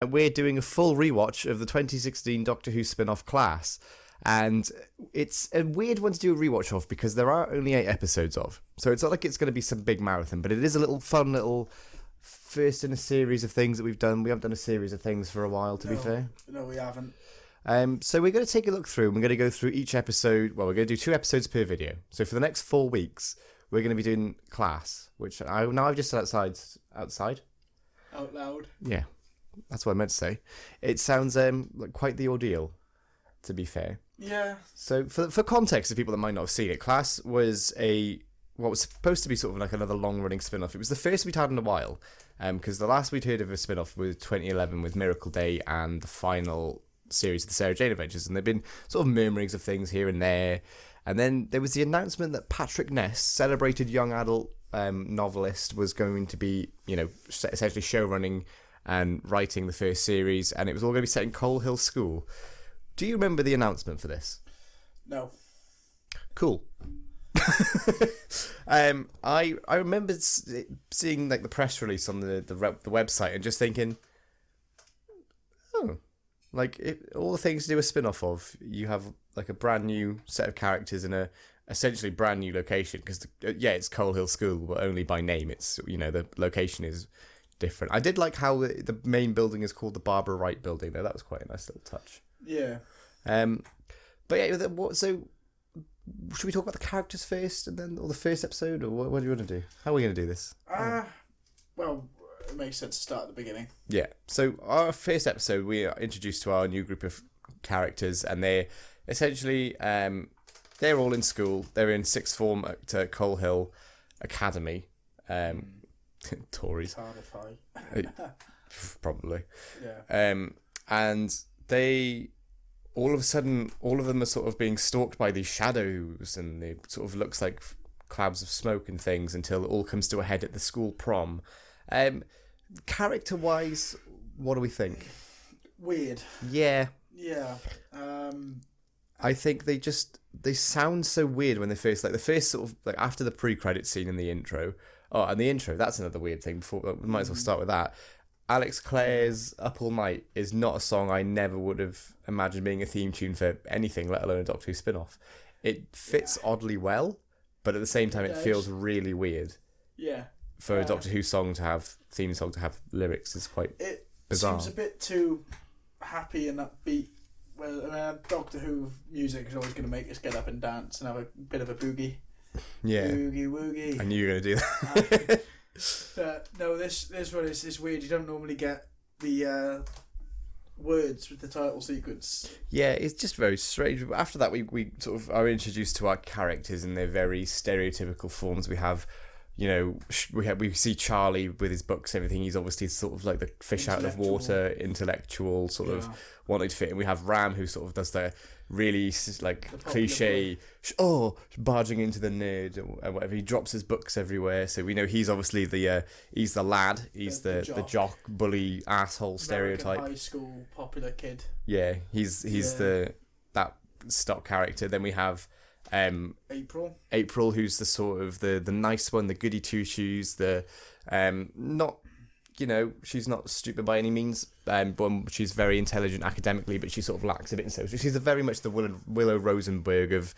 We're doing a full rewatch of the 2016 Doctor Who spin-off Class. And it's a weird one to do a rewatch of because there are only 8 episodes of. So it's not like it's going to be some big marathon, but it is a little fun little first in a series of things that we've done. We haven't done a series of things for a while, to be fair. No, we haven't. So we're going to take a look through and we're going to go through each episode. Well, we're going to do 2 episodes per video. So for the next 4 weeks, we're going to be doing Class, which I've just said outside? Out loud. Yeah, that's what I meant to say. It sounds like quite the ordeal, to be fair. Yeah. So for context, of people that might not have seen it, Class was what was supposed to be sort of like another long-running spin-off. It was the first we'd had in a while, because the last we'd heard of a spin-off was 2011 with Miracle Day and the final series of the Sarah Jane Adventures, and there've been sort of murmurings of things here and there. And then there was the announcement that Patrick Ness, celebrated young adult novelist, was going to be, essentially showrunning and writing the first series, and it was all going to be set in Coal Hill School. Do you remember the announcement for this? No. Cool. I remember seeing like the press release on the website and just thinking, oh, like all the things to do a spin-off of, you have like a brand new set of characters in a essentially brand new location because it's Coal Hill School, but only by name. It's the location is different. I did like how the main building is called the Barbara Wright Building though. That was quite a nice little touch. Yeah. But yeah, so should we talk about the characters first and then, or the first episode, or what do you want to do? How are we going to do this? Well, it makes sense to start at the beginning. Yeah. So our first episode, we are introduced to our new group of characters, and they're essentially they're all in school. They're in sixth form at Coal Hill Academy. Tories. Probably. Yeah. And they, all of a sudden, all of them are sort of being stalked by these shadows, and it sort of looks like clouds of smoke and things until it all comes to a head at the school prom. Character-wise, what do we think? Weird. Yeah. Yeah. I think they sound so weird when they first, like the first sort of, like after the pre-credit scene in the intro. Oh, and the intro, that's another weird thing. Before we might as well start with that. Alex Clare's Up All Night is not a song I never would have imagined being a theme tune for anything, let alone a Doctor Who spin-off. It fits oddly well, but at the same time it feels really weird. Yeah. For a Doctor Who theme song to have lyrics is quite bizarre. It seems a bit too happy and upbeat. Well, Doctor Who music is always going to make us get up and dance and have a bit of a boogie. Yeah. Boogie woogie. I knew you were going to do that. No, this one is weird. You don't normally get the words with the title sequence. Yeah, it's just very strange. After that, we sort of are introduced to our characters in their very stereotypical forms. We have, we see Charlie with his books and everything. He's obviously sort of like the fish out of water, intellectual, sort of wanting to fit. And we have Ram, who sort of does the really like cliche, barging into the nerd and whatever. He drops his books everywhere, so we know he's obviously he's the lad, he's the jock, bully, asshole stereotype. High school popular kid. Yeah, he's that stock character. Then we have April, who's the sort of the nice one, the goody two shoes, the not. She's not stupid by any means, but she's very intelligent academically, but she sort of lacks a bit in social. She's very much the Willow Rosenberg of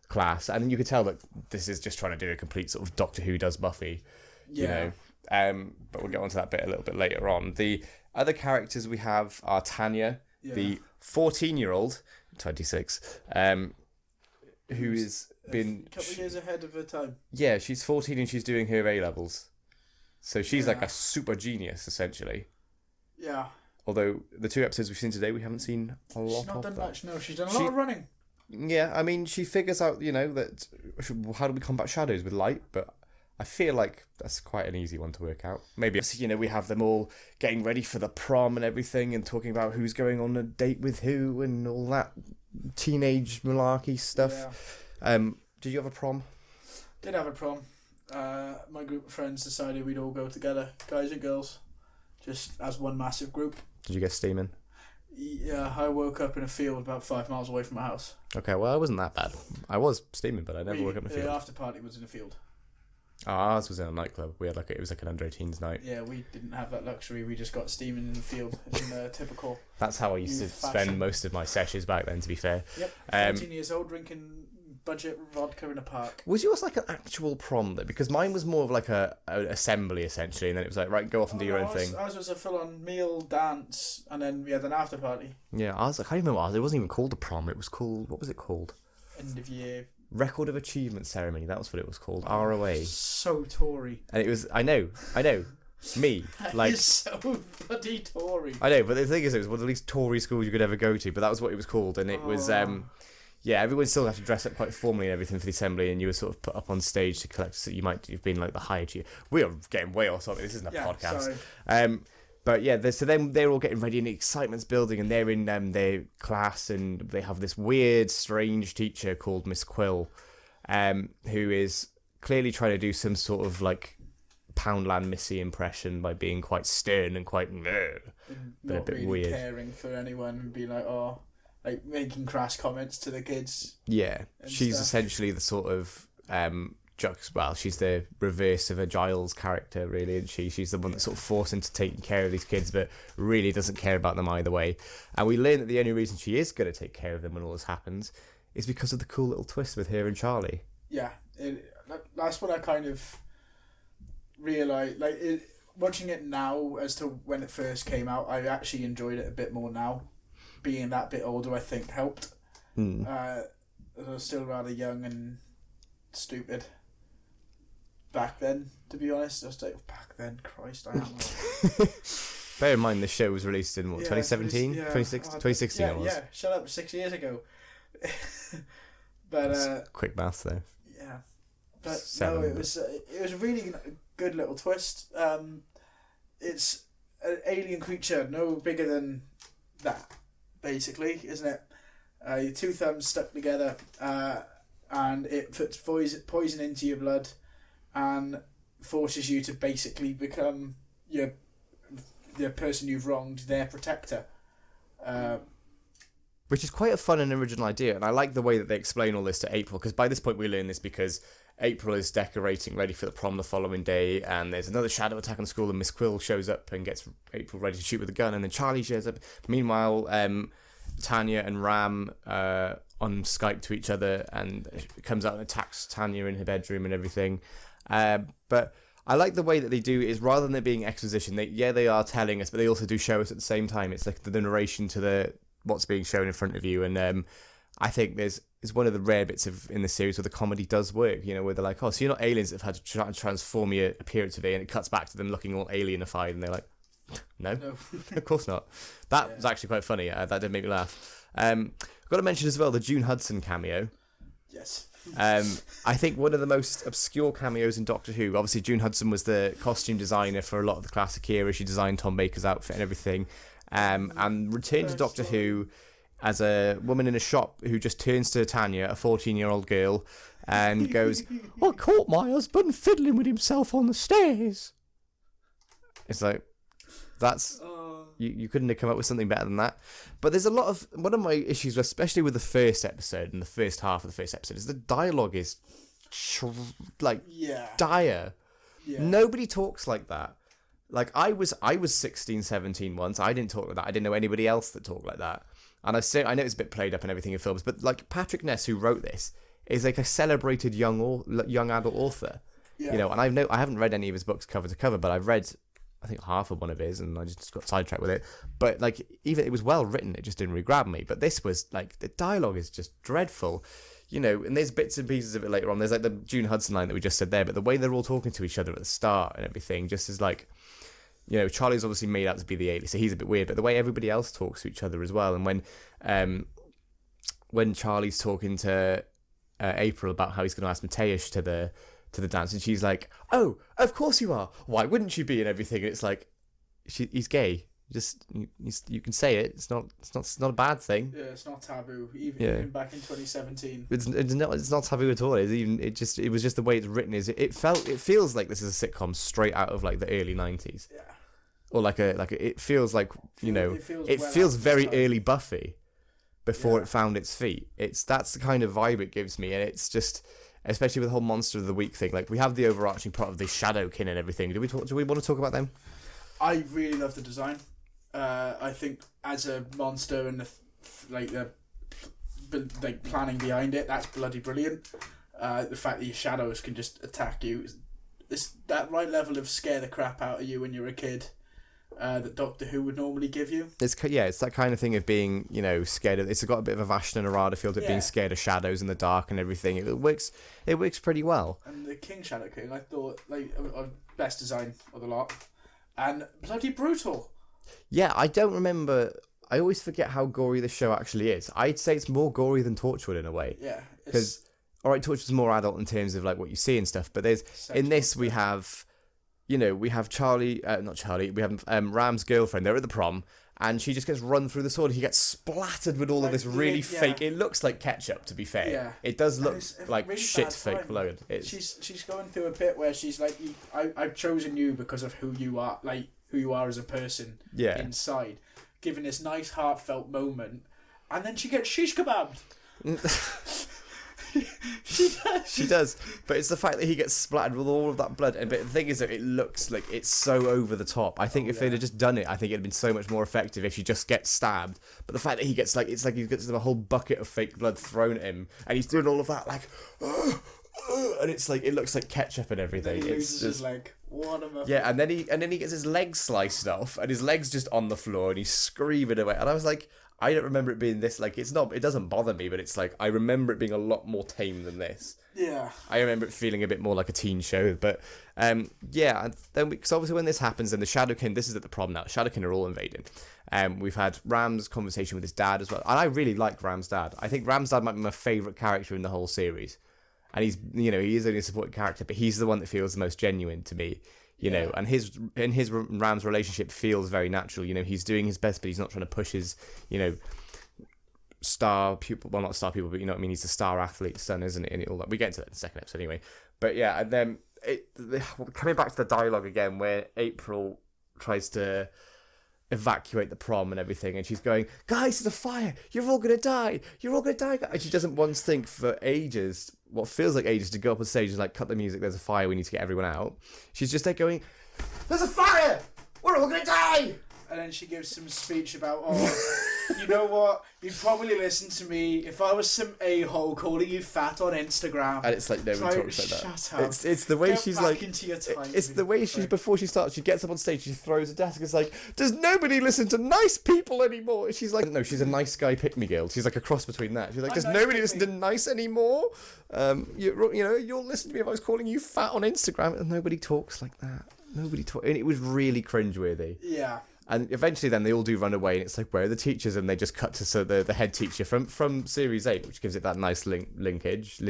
Class, and you could tell that this is just trying to do a complete sort of Doctor Who does Buffy, But we'll get onto that bit a little bit later on. The other characters we have are Tanya, the 14-year-old, 26, who has been a couple of years ahead of her time. Yeah, she's 14 and she's doing her A-levels. So she's like a super genius, essentially. Yeah. Although the 2 episodes we've seen today, we haven't seen a lot of that. She's not done much, no. She's done a lot of running. Yeah, I mean, she figures out, that how do we combat shadows with light, but I feel like that's quite an easy one to work out. Maybe, we have them all getting ready for the prom and everything and talking about who's going on a date with who and all that teenage malarkey stuff. Yeah. Did you have a prom? Did have a prom. My group of friends decided we'd all go together, guys and girls, just as one massive group. Did you get steaming? Yeah, I woke up in a field about 5 miles away from my house. Okay, well, I wasn't that bad. I was steaming, but I never woke up in a field. The after party was in a field. Oh, ours was in a nightclub. We had it was like an under-18s night. Yeah, we didn't have that luxury. We just got steaming in the field in typical. That's how I used to spend most of my sessions back then, to be fair. Yep, 14 years old, drinking budget vodka in a park. Was yours like an actual prom, though? Because mine was more of like an assembly, essentially, and then it was like, right, go off and do your own thing. Ours was a full-on meal, dance, and then we had an after party. Yeah, I can't even remember. It wasn't even called a prom. It was called, what was it called? End of year. Record of Achievement Ceremony. That was what it was called. ROA. So Tory. And it was, I know. Me, like, you're so bloody Tory. I know, but the thing is, it was one of the least Tory schools you could ever go to. But that was what it was called, and it was, yeah, everyone still had to dress up quite formally and everything for the assembly, and you were sort of put up on stage to collect. So you might have been like the high achiever. We are getting way off topic. This isn't a podcast. Sorry. But yeah, so then they're all getting ready, and the excitement's building, and they're in their class, and they have this weird, strange teacher called Miss Quill, who is clearly trying to do some sort of like Poundland Missy impression by being quite stern and quite not a bit really weird, caring for anyone, and being like, like making crass comments to the kids. Yeah, she's stuff. essentially the sort of she's the reverse of a Giles character, really, isn't she? She's the one that's sort of forced into taking care of these kids, but really doesn't care about them either way. And we learn that the only reason she is going to take care of them when all this happens is because of the cool little twist with her and Charlie. Yeah, that's what I kind of realised. Watching it now as to when it first came out, I actually enjoyed it a bit more now. Being that bit older, I think, helped. I was still rather young and stupid back then, to be honest. I was like, back then, Christ, I am old. Bear in mind, the show was released in, 2017? 2016 it was. Yeah, shut up, 6 years ago. But quick maths, though. Yeah. But no, it was really a good little twist. It's an alien creature, no bigger than that, basically, isn't it? Your two thumbs stuck together, and it puts poison into your blood and forces you to basically become the person you've wronged, their protector. Which is quite a fun and original idea, and I like the way that they explain all this to April, because by this point we learn this because April is decorating ready for the prom the following day, and there's another shadow attack on the school, and Miss Quill shows up and gets April ready to shoot with a gun, and then Charlie shows up. Meanwhile, Tanya and Ram on Skype to each other, and it comes out and attacks Tanya in her bedroom and everything. But I like the way that they do is, rather than it being exposition, they are telling us, but they also do show us at the same time. It's like the narration to what's being shown in front of you, and I think it's one of the rare bits in the series where the comedy does work, where they're like, oh, so you're not aliens that have had to try and transform your appearance today, and it cuts back to them looking all alienified, and they're like, no. Of course not. That was actually quite funny. That did make me laugh. I've got to mention as well the June Hudson cameo. Yes. I think one of the most obscure cameos in Doctor Who. Obviously, June Hudson was the costume designer for a lot of the classic era. She designed Tom Baker's outfit and everything. And returned to Doctor Who as a woman in a shop who just turns to Tanya, a 14-year-old girl, and goes, I caught my husband fiddling with himself on the stairs. It's like, that's... You couldn't have come up with something better than that. But there's one of my issues, especially with the first episode and the first half of the first episode, is the dialogue is dire. Yeah. Nobody talks like that. Like, I was 16, 17 once. I didn't talk like that. I didn't know anybody else that talked like that. And I know it's a bit played up and everything in films, but like Patrick Ness, who wrote this, is like a celebrated young adult author. Yeah. And I haven't read any of his books cover to cover, but I've read, I think, half of one of his, and I just got sidetracked with it. But like, even it was well written, it just didn't really grab me. But this was like, the dialogue is just dreadful. And there's bits and pieces of it later on. There's like the June Hudson line that we just said there, but the way they're all talking to each other at the start and everything just is like, Charlie's obviously made out to be the alien, so he's a bit weird, but the way everybody else talks to each other as well. And when Charlie's talking to April about how he's going to ask Mateusz to the dance, and she's like, "Oh, of course you are. Why wouldn't you be?" and everything. And it's like, he's gay. You can say it. It's not a bad thing. Yeah, it's not taboo. Even back in 2017, it's not taboo at all. It was just the way it's written. It feels like this is a sitcom straight out of like the early 90s. Yeah. Or it feels like it feels very early Buffy before it found its feet. That's the kind of vibe it gives me, and it's just especially with the whole Monster of the Week thing. Like, we have the overarching plot of the Shadowkin and everything. Do we want to talk about them? I really love the design. I think as a monster and the planning behind it, that's bloody brilliant. The fact that your shadows can just attack you, it's that right level of scare the crap out of you when you're a kid. That Doctor Who would normally give you. It's that kind of thing of being, scared of. It's got a bit of a Vashta Narada feel to it, being scared of shadows in the dark and everything. It works pretty well. And the King Shadow King, I thought, best design of the lot, and bloody brutal. Yeah, I don't remember. I always forget how gory the show actually is. I'd say it's more gory than Torchwood in a way. Yeah, because Torchwood's more adult in terms of like what you see and stuff. But in this we have. We have Charlie, not Charlie, we have Ram's girlfriend. They're at the prom, and she just gets run through the sword. He gets splattered with all of this really fake. It looks like ketchup, to be fair. Yeah. It does look like really shit fake blood. She's going through a bit where she's like, I've chosen you because of who you are, who you are as a person inside. Given this nice heartfelt moment, and then she gets shish kebabbed. She does, but it's the fact that he gets splattered with all of that blood. But the thing is that it looks like it's so over the top. I think if they'd have just done it, I think it'd been so much more effective if she just gets stabbed. But the fact that he gets it's like he gets a whole bucket of fake blood thrown at him, and he's doing all of that and it's like it looks like ketchup and everything. He loses his leg. What a yeah, and then he gets his leg sliced off, and his leg's just on the floor, and he's screaming away. And I was like, I don't remember it being this, it doesn't bother me, but it's like, I remember it being a lot more tame than this. Yeah. I remember it feeling a bit more like a teen show, but, and then, because obviously when this happens, then the Shadowkin, this is at the prom now, Shadowkin are all invading. We've had Ram's conversation with his dad as well, and I really like Ram's dad. I think Ram's dad might be my favourite character in the whole series. And he's, he is only a supporting character, but he's the one that feels the most genuine to me. And his Ram's relationship feels very natural. He's doing his best, but he's not trying to push his, star pupil. Well, not star pupil, but you know what I mean. He's the star athlete's son, isn't it? And all that. We get into that in the second episode anyway. But yeah, and then coming back to the dialogue again, where April tries to evacuate the prom and everything, and she's going, "Guys, there's a fire! You're all gonna die! You're all gonna die!" And she doesn't once think for ages, what feels like ages, to go up on stage and cut the music. There's a fire. We need to get everyone out. She's just there going, "There's a fire! We're all gonna die!" And then she gives some speech about, you know what? You'd probably listen to me if I was some a-hole calling you fat on Instagram. And it's like nobody talks like that. Shut up. It's the way Get she's back like. Into your time, it's the way she before she starts. She gets up on stage. She throws a desk. It's like, does nobody listen to nice people anymore? And she's like, no, she's a nice guy pick me girl. She's like a cross between that. She's like, does nobody listen to nice anymore? You'll listen to me if I was calling you fat on Instagram. And nobody talks like that. Nobody talks. And it was really cringeworthy. Yeah. And eventually then they all do run away, and it's like, where are the teachers? And they just cut to the head teacher from Series 8, which gives it that nice lineage,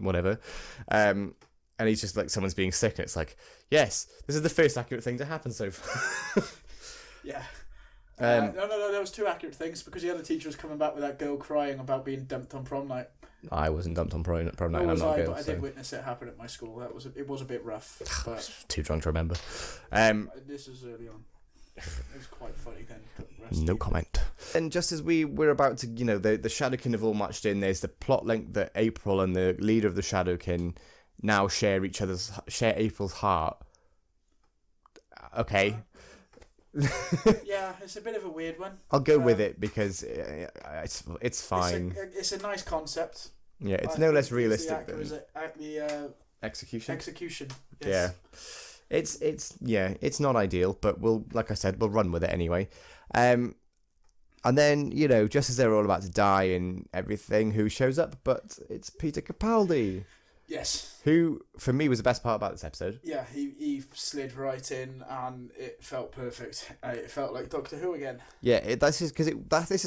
whatever. And he's just like, someone's being sick, and it's like, yes, this is the first accurate thing to happen so far. Yeah. No, there was two accurate things, because the other teacher was coming back with that girl crying about being dumped on prom night. I wasn't dumped on prom night, and I'm not a girl. But I did witness it happen at my school. It was a bit rough. But too drunk to remember. This was early on. It was quite funny then. No comment. And just as we were about to, the Shadowkin have all marched in, there's the plot link that April and the leader of the Shadowkin now share April's heart. Okay. Yeah, it's a bit of a weird one. I'll go with it because it's fine. It's a nice concept. Yeah, it's no less realistic than the execution. Execution. Yes. Yeah. It's not ideal, but like I said, we'll run with it anyway. And then, just as they're all about to die and everything, who shows up? But it's Peter Capaldi. Yes. Who, for me, was the best part about this episode. Yeah, he slid right in, and it felt perfect. It felt like Doctor Who again. Yeah, this is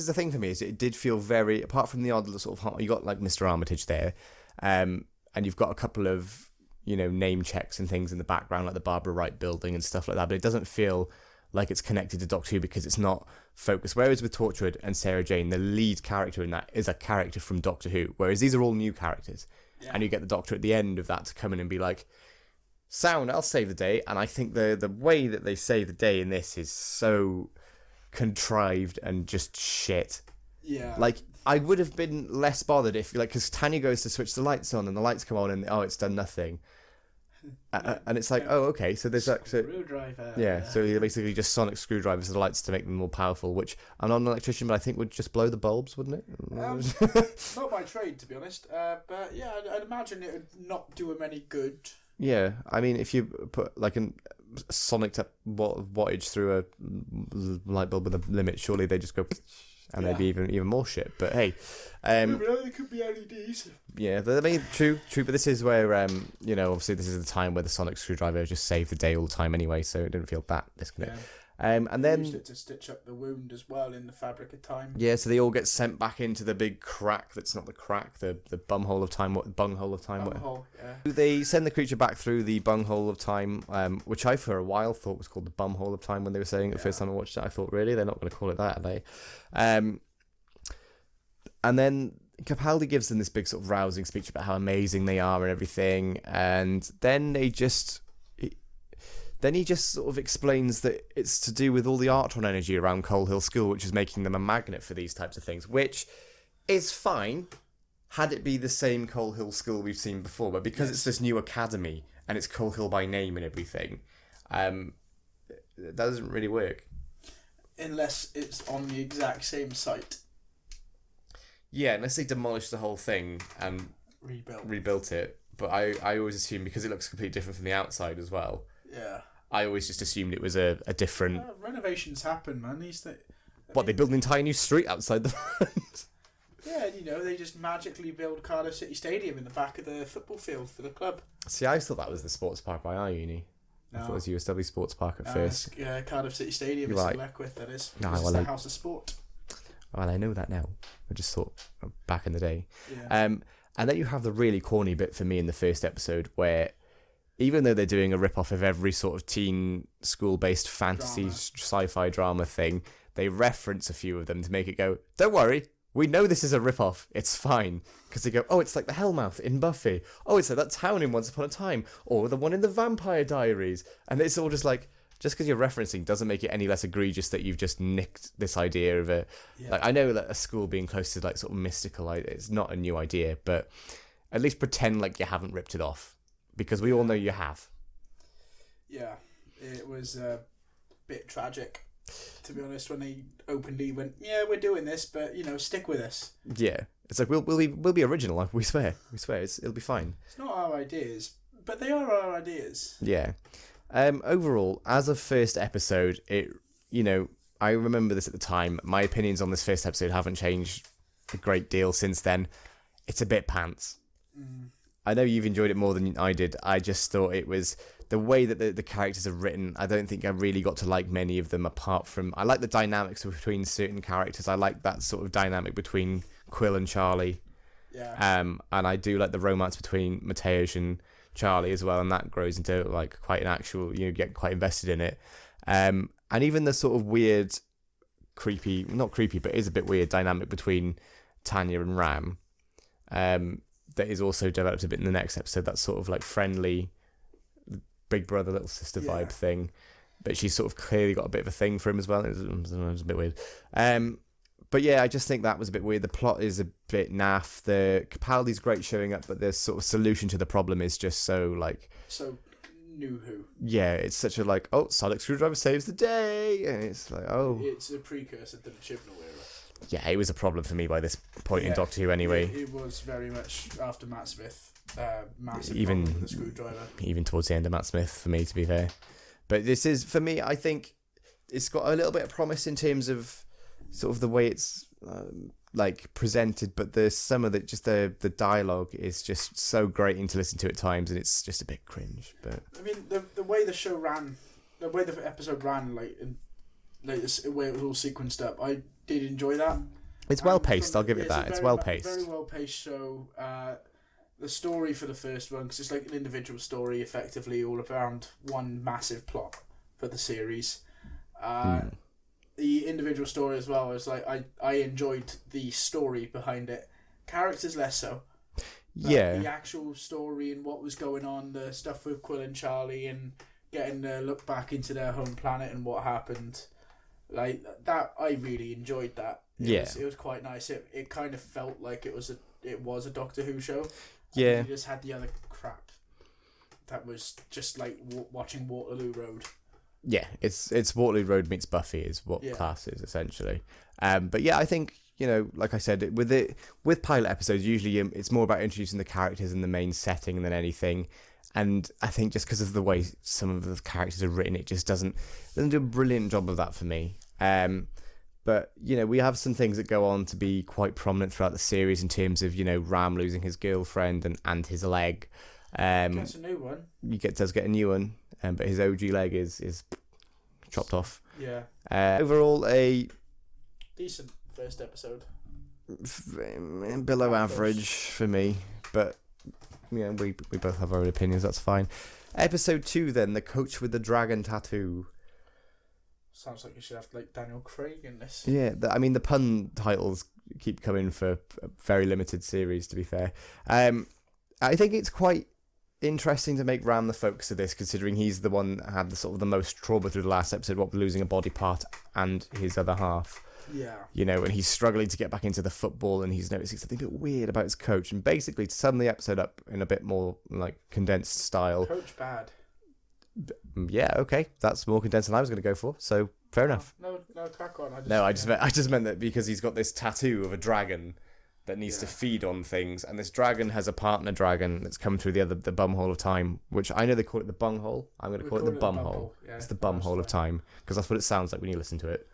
the thing for me, is it did feel very, apart from the odd sort of, you got like Mr. Armitage there, and you've got a couple of, name checks and things in the background, like the Barbara Wright building and stuff like that, but it doesn't feel like it's connected to Doctor Who because it's not focused. Whereas with Torchwood and Sarah Jane, the lead character in that is a character from Doctor Who, whereas these are all new characters. Yeah. And you get the Doctor at the end of that to come in and be like, sound, I'll save the day. And I think the way that they save the day in this is so contrived and just shit. Yeah. Like, I would have been less bothered if, like, because Tanya goes to switch the lights on and the lights come on and, it's done nothing. And it's like, oh, okay, so there's actually... Screwdriver. Yeah, so he basically just sonic screwdrivers the lights to make them more powerful, which I'm not an electrician, but I think would just blow the bulbs, wouldn't it? Not my trade, to be honest. But yeah, I'd imagine it would not do them any good. Yeah, I mean, if you put like a sonic wattage through a light bulb with a limit, surely they just go... And they'd be even more shit. But hey, they could be LEDs. Yeah, I mean, true. But this is where obviously this is the time where the sonic screwdriver just saved the day all the time anyway, so it didn't feel that disconnect. Yeah. And then used it to stitch up the wound as well in the fabric of time. Yeah, so they all get sent back into the big crack. That's not the crack, the bunghole of time. What bunghole of time? Bunghole, yeah. They send the creature back through the bunghole of time, which I for a while thought was called the bumhole of time when they were saying it the first time I watched it. I thought, really, they're not going to call it that, are they? And then Capaldi gives them this big sort of rousing speech about how amazing they are and everything, and then he just sort of explains that it's to do with all the Artron energy around Coal Hill School, which is making them a magnet for these types of things, which is fine had it be the same Coal Hill School we've seen before, but because it's this new academy and it's Coal Hill by name and everything, that doesn't really work. Unless it's on the exact same site. Yeah, unless they demolished the whole thing and rebuilt it. But I always assume, because it looks completely different from the outside as well. Yeah. I always just assumed it was a different... renovations happen, man. They build an entire new street outside the front? Yeah, they just magically build Cardiff City Stadium in the back of the football field for the club. See, I thought that was the sports park by our uni. No. I thought it was USW Sports Park at first. Cardiff City Stadium is in Leckwith, that is. No, it's the House of Sport. Well, I know that now. I just thought back in the day. Yeah. And then you have the really corny bit for me in the first episode where, even though they're doing a rip-off of every sort of teen school-based fantasy sci-fi drama thing, they reference a few of them to make it go, don't worry, we know this is a rip-off, it's fine. Because they go, oh, it's like the Hellmouth in Buffy. Oh, it's like that town in Once Upon a Time. Or the one in the Vampire Diaries. And it's all just like, just because you're referencing doesn't make it any less egregious that you've just nicked this idea of it. Yeah. Like, I know that a school being close to like sort of mystical, it's not a new idea, but at least pretend like you haven't ripped it off. Because we all know you have. Yeah, it was a bit tragic, to be honest, when they openly went, yeah, we're doing this, but, stick with us. Yeah, it's like, we'll be original, we swear. It'll be fine. It's not our ideas, but they are our ideas. Yeah. Overall, as a first episode, I remember this at the time. My opinions on this first episode haven't changed a great deal since then. It's a bit pants. I know you've enjoyed it more than I did. I just thought it was the way that the characters are written. I don't think I really got to like many of them, apart from I like the dynamics between certain characters. I like that sort of dynamic between Quill and Charlie. Yeah. And I do like the romance between Mateusz and Charlie as well, and that grows into like quite an actual, get quite invested in it. And even the sort of weird, creepy, not creepy, but is a bit weird dynamic between Tanya and Ram. That is also developed a bit in the next episode, that sort of like friendly big brother, little sister vibe thing. But she's sort of clearly got a bit of a thing for him as well. It was a bit weird. But yeah, I just think that was a bit weird. The plot is a bit naff. The Capaldi's great showing up, but the sort of solution to the problem is just so like... So new who. Yeah, it's such a like, oh, sonic screwdriver saves the day. And it's like, oh... It's a precursor to the Chibnall era. Yeah, it was a problem for me by this point in Doctor Who anyway. It was very much after Matt Smith. Massive even problem with the screwdriver. Even towards the end of Matt Smith, for me, to be fair. But this is, for me, I think it's got a little bit of promise in terms of sort of the way it's like presented, but there's some of the dialogue is just so grating to listen to at times, and it's just a bit cringe. But I mean, the way the show ran, the way the episode ran, the way it was all sequenced up, I did enjoy that. It's well paced. I'll give it that. It's well paced. Very well paced show. The story for the first one, because it's like an individual story, effectively all around one massive plot for the series. The individual story as well is like I enjoyed the story behind it. Characters less so. Yeah. The actual story and what was going on, the stuff with Quill and Charlie and getting a look back into their home planet and what happened. Like that, I really enjoyed that. It was quite nice. It kind of felt like it was a Doctor Who show. Yeah. You just had the other crap that was just like watching Waterloo Road. Yeah, it's Waterloo Road meets Buffy is what class is essentially. But yeah, I think, you know, like I said, with pilot episodes, usually it's more about introducing the characters and the main setting than anything. And I think just because of the way some of the characters are written, it just doesn't do a brilliant job of that for me. But, you know, we have some things that go on to be quite prominent throughout the series in terms of, you know, Ram losing his girlfriend and his leg. Gets a new one. Does get a new one, but his OG leg is chopped off. Yeah. Overall, a decent first episode. Below average for me, but yeah, we both have our own opinions. That's fine. Episode 2, then, the coach with the dragon tattoo. Sounds like you should have like Daniel Craig in this. Yeah, I mean the pun titles keep coming for a very limited series. To be fair, I think it's quite interesting to make Ram the focus of this, considering he's the one that had the most trauma through the last episode, what with losing a body part and his other half. Yeah. You know, and he's struggling to get back into the football, and he's noticing something a bit weird about his coach, and basically to sum the episode up in a bit more like condensed style. Coach bad. Yeah, okay, that's more condensed than I was going to go for. So fair enough. No, crack on. I just meant that because he's got this tattoo of a dragon that needs to feed on things, and this dragon has a partner dragon that's come through the bumhole of time, which I know they call it the bunghole. I'm going to call it the bumhole. Yeah, it's the bumhole of time, because that's what it sounds like when you listen to it.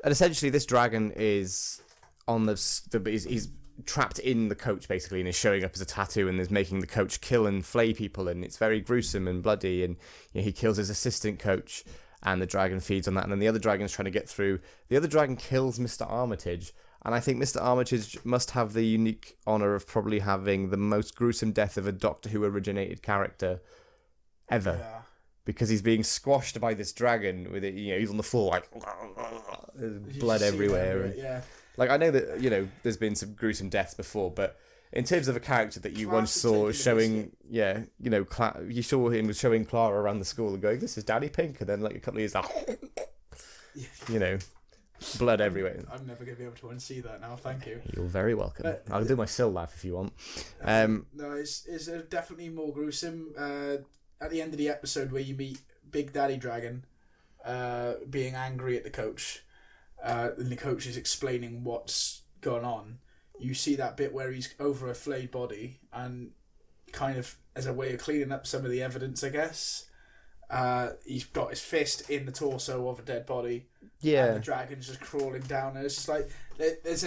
And essentially, this dragon is on he's trapped in the coach basically, and is showing up as a tattoo, and is making the coach kill and flay people, and it's very gruesome and bloody. And you know, he kills his assistant coach, and the dragon feeds on that. And then the other dragon's trying to get through. The other dragon kills Mr. Armitage. And I think Mr. Armitage must have the unique honour of probably having the most gruesome death of a Doctor Who originated character ever. Yeah. Because he's being squashed by this dragon with it, you know, he's on the floor like there's blood everywhere. Yeah. Like, I know that, you know, there's been some gruesome deaths before, but in terms of a character that you once saw showing, you know, you saw him showing Clara around the school and going, "This is Daddy Pink," and then like a couple of years later, you know, blood everywhere. I'm never going to be able to unsee that now, thank you. You're very welcome. I'll do my Sil laugh if you want. No, it's definitely more gruesome. At the end of the episode where you meet Big Daddy Dragon being angry at the coach, and the coach is explaining what's gone on, you see that bit where he's over a flayed body, and kind of as a way of cleaning up some of the evidence, I guess, he's got his fist in the torso of a dead body. Yeah. And the dragon's just crawling down, and it's just like there's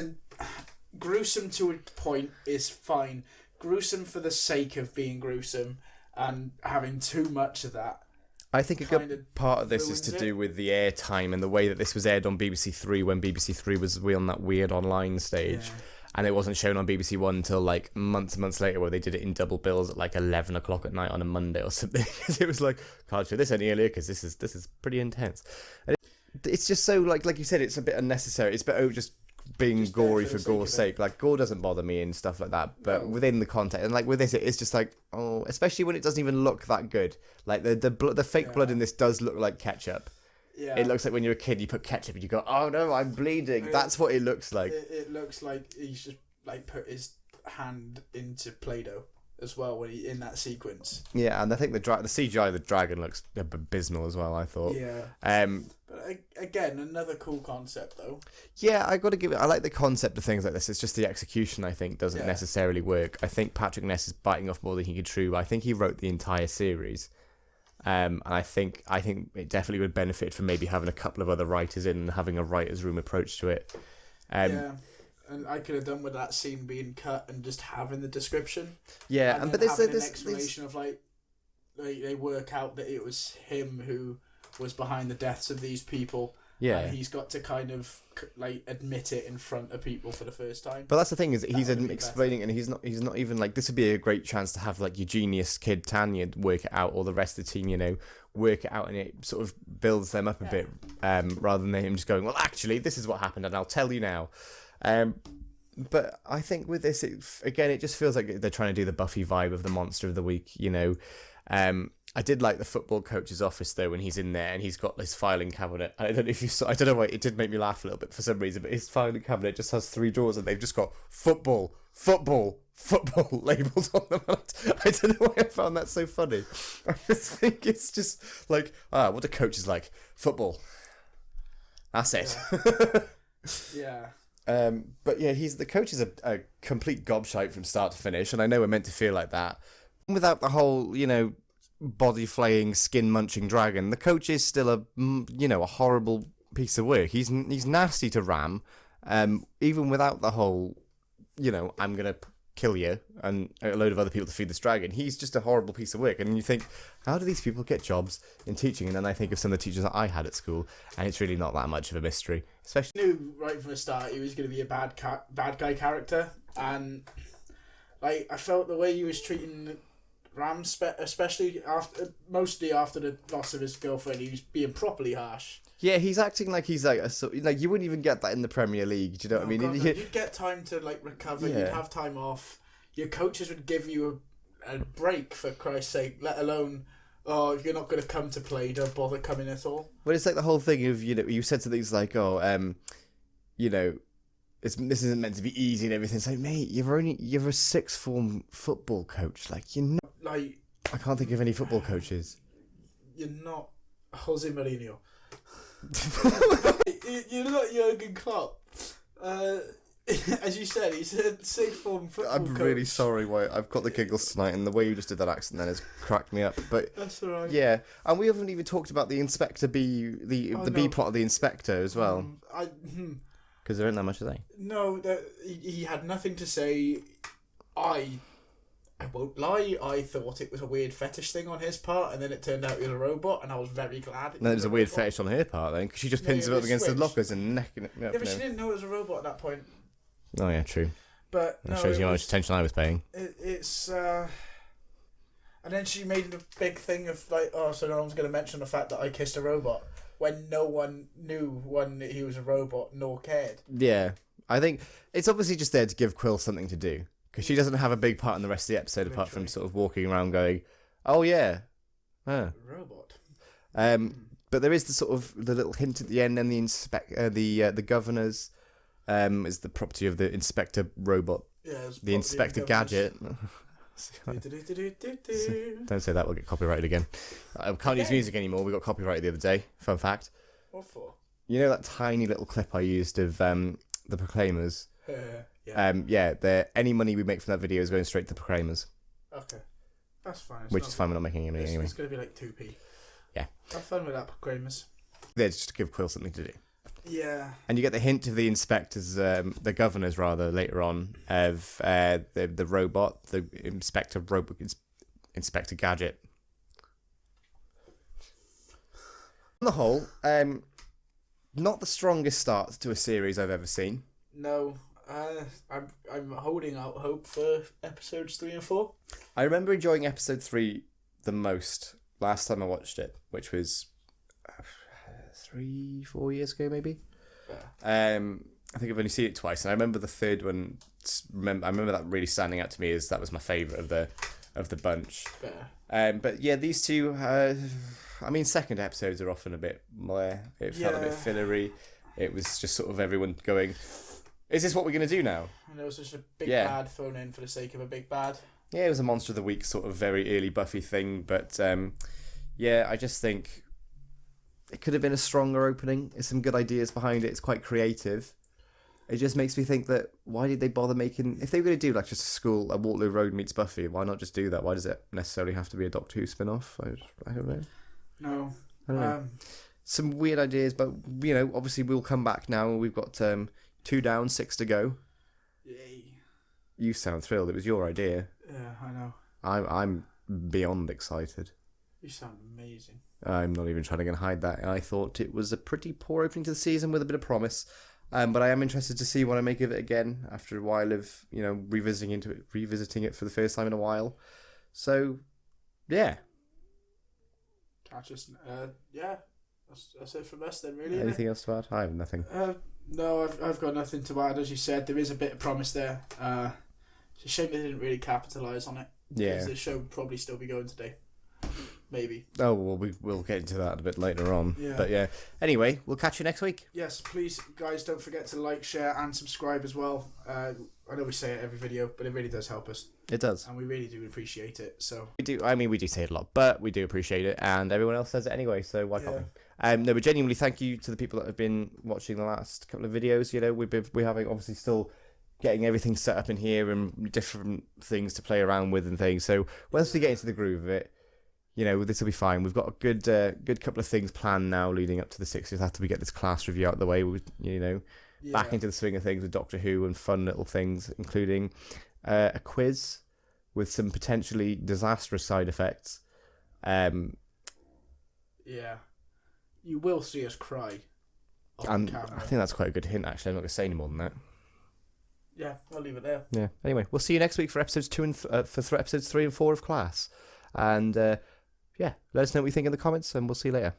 gruesome to a point is fine. Gruesome for the sake of being gruesome, and having too much of that. I think a good part of this is to do with the air time and the way that this was aired on BBC Three when BBC Three was on that weird online stage. Yeah. And it wasn't shown on BBC One until like months and months later, where they did it in double bills at like 11 o'clock at night on a Monday or something. It was like, can't show this any earlier because this is pretty intense. And it's just so like you said, it's a bit unnecessary. It's a bit just being just gory for gore's sake. Like, gore doesn't bother me and stuff like that, but within the context, and like with this, it's just like, oh, especially when it doesn't even look that good. Like the fake blood in this does look like ketchup. Yeah. It looks like when you're a kid, you put ketchup and you go, oh no, I'm bleeding. That's what it looks like. It looks like he's just like put his hand into Play-Doh as well when he in that sequence. Yeah, and I think the CGI of the dragon looks abysmal as well, I thought. Yeah. But again, another cool concept though. Yeah, I like the concept of things like this. It's just the execution, I think, doesn't necessarily work. I think Patrick Ness is biting off more than he could chew. I think he wrote the entire series. And I think it definitely would benefit from maybe having a couple of other writers in and having a writer's room approach to it. Yeah. And I could have done with that scene being cut and just having the description. Yeah, but there's an explanation of like they work out that it was him who was behind the deaths of these people. Yeah, and he's got to kind of like admit it in front of people for the first time. But that's the thing, is that he's explaining, and he's not even like, this would be a great chance to have like your genius kid Tanya work it out, or the rest of the team, you know, work it out, and it sort of builds them up a bit, rather than him just going, well, actually, this is what happened, and I'll tell you now. But I think with this, it just feels like they're trying to do the Buffy vibe of the monster of the week, you know. I did like the football coach's office though when he's in there and he's got this filing cabinet. I don't know if you saw. I don't know why it did make me laugh a little bit for some reason, but his filing cabinet just has 3 drawers and they've just got football labelled on them. I don't know why I found that so funny. I just think it's just like, what do coaches like? Football. That's it. Yeah. But yeah, the coach is a complete gobshite from start to finish, and I know we're meant to feel like that. Without the whole, body flaying, skin munching dragon, the coach is still a horrible piece of work. He's nasty to ram, even without the whole, I'm gonna kill you and a load of other people to feed this dragon. He's just a horrible piece of work, and you think, how do these people get jobs in teaching? And then I think of some of the teachers that I had at school, and it's really not that much of a mystery. Especially, I knew right from the start he was going to be a bad guy character, and I felt the way he was treating Ram, especially mostly after the loss of his girlfriend, he was being properly harsh. Yeah, he's acting like he's like you wouldn't even get that in the Premier League. Do you know what I mean? God, no. You'd get time to recover. Yeah. You'd have time off. Your coaches would give you a break, for Christ's sake. Let alone, if you're not going to come to play, don't bother coming at all. Well, it's like the whole thing of you said some things like this isn't meant to be easy and everything. It's like, mate, you're a sixth form football coach. Like I can't think of any football coaches. You're not Jose Mourinho. You're not Jurgen Klopp. As you said, he's a sixth form football coach. I'm really sorry, why I've got the giggles tonight, and the way you just did that accent then has cracked me up. But that's alright. Yeah, and we haven't even talked about the Inspector B, the B plot of the Inspector as well. Because there isn't that much to say. No, he had nothing to say. I won't lie, I thought it was a weird fetish thing on his part, and then it turned out he was a robot, and I was very glad. No, it was a weird fetish on her part then, because she just pins him up against the lockers and necking it. Yeah, but she didn't know it was a robot at that point. Oh yeah, true. But that shows you how much attention I was paying. It's and then she made a big thing of so no one's going to mention the fact that I kissed a robot, when no one knew that he was a robot nor cared. Yeah, I think it's obviously just there to give Quill something to do. Because she doesn't have a big part in the rest of the episode, apart from sort of walking around going, "Oh yeah, robot." But there is the little hint at the end, and the governor's is the property of the Inspector robot. Yeah, the Inspector gadget. Don't say that; we'll get copyrighted again. I can't use music anymore. We got copyrighted the other day. Fun fact. What for? You know that tiny little clip I used of the Proclaimers. Yeah. Any money we make from that video is going straight to the Proclaimers. Okay, that's fine. Which is fine. We're not making any anyway. It's going to be like 2p. Yeah. Have fun with that, Proclaimers. Yeah, just to give Quill something to do. Yeah. And you get the hint of the inspectors, the governors rather, later on, of the robot, the Inspector Gadget. On the whole, not the strongest start to a series I've ever seen. No. I'm holding out hope for episodes 3 and 4. I remember enjoying episode 3 the most last time I watched it, which was 3-4 years ago, maybe. Yeah. I think I've only seen it twice, and I remember the third one. I remember that really standing out to me as that was my favourite of the bunch. Yeah. But yeah, these two. Second episodes are often a bit more. It felt a bit fillery. It was just sort of everyone going, "Is this what we're going to do now?" And there was just a big bad thrown in for the sake of a big bad. Yeah, it was a Monster of the Week sort of very early Buffy thing, but I just think it could have been a stronger opening. There's some good ideas behind it. It's quite creative. It just makes me think that why did they bother making... If they were going to do like just a Waterloo Road meets Buffy, why not just do that? Why does it necessarily have to be a Doctor Who spin-off? I don't know. No. I don't know. Some weird ideas, but obviously we'll come back now. We've got 2 down, 6 to go. Yay. You sound thrilled. It was your idea. Yeah, I know. I'm beyond excited. You sound amazing. I'm not even trying to hide that. I thought it was a pretty poor opening to the season with a bit of promise. But I am interested to see what I make of it again after a while of, revisiting it for the first time in a while. So, yeah. That's it from us then, really. Anything else to add? I have nothing. No, I've got nothing to add. As you said, there is a bit of promise there. It's a shame they didn't really capitalise on it. Yeah. Because the show would probably still be going today. maybe. Oh, well, we'll get into that a bit later on. Yeah. But yeah, anyway, we'll catch you next week. Yes, please, guys, don't forget to like, share, and subscribe as well. I know we say it every video, but it really does help us. It does. And we really do appreciate it. So we do. I mean, we do say it a lot, but we do appreciate it, and everyone else says it anyway. So why can't we? No, but genuinely, thank you to the people that have been watching the last couple of videos. You know, we're having obviously still getting everything set up in here and different things to play around with and things. So once we get into the groove of it, you know, this will be fine. We've got a good couple of things planned now leading up to the 60th after we get this class review out of the way. You know, back into the swing of things with Doctor Who and fun little things, including a quiz with some potentially disastrous side effects. Yeah. You will see us cry on camera. I think that's quite a good hint, actually. I'm not going to say any more than that. Yeah, I'll leave it there. Yeah. Anyway, we'll see you next week for episodes 2 and for episodes 3 and 4 of class. And yeah, let us know what you think in the comments, and we'll see you later.